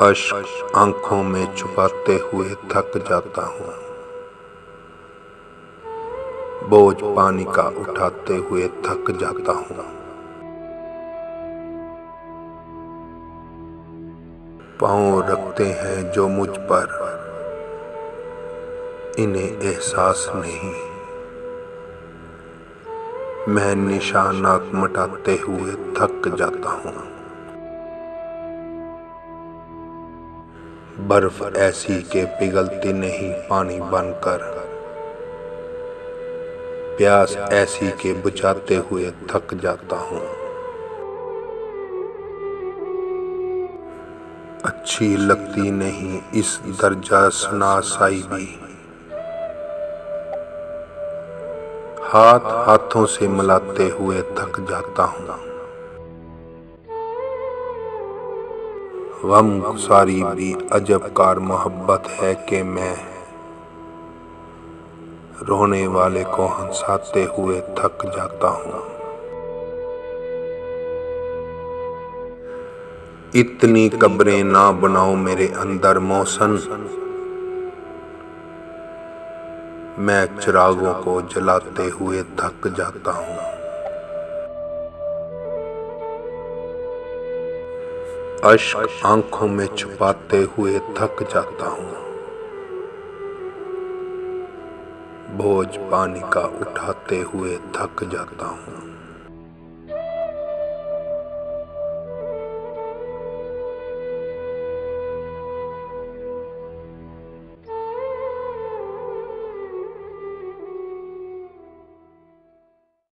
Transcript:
अश्क आंखों में छुपाते हुए थक जाता हूँ। बोझ पानी का उठाते हुए थक जाता हूँ। पाँव रखते हैं जो मुझ पर, इन्हें एहसास नहीं। मैं निशानात मिटाते हुए थक जाता हूँ। बर्फ ऐसी के पिघलती नहीं पानी बनकर, प्यास ऐसी के बुझाते हुए थक जाता हूँ। अच्छी लगती नहीं इस दर्जा शनासाई भी, हाथ हाथों से मिलाते हुए थक जाता हूँ। गम गुसारी भी अजब कार मोहब्बत है कि मैं रोने वाले को हंसाते हुए थक जाता हूँ। इतनी कब्रें ना बनाओ मेरे अंदर मौसन, मैं चिरागों को जलाते हुए थक जाता हूँ। अश्क आंखों में छुपाते हुए थक जाता हूँ। बोझ पानी का उठाते हुए थक जाता हूँ।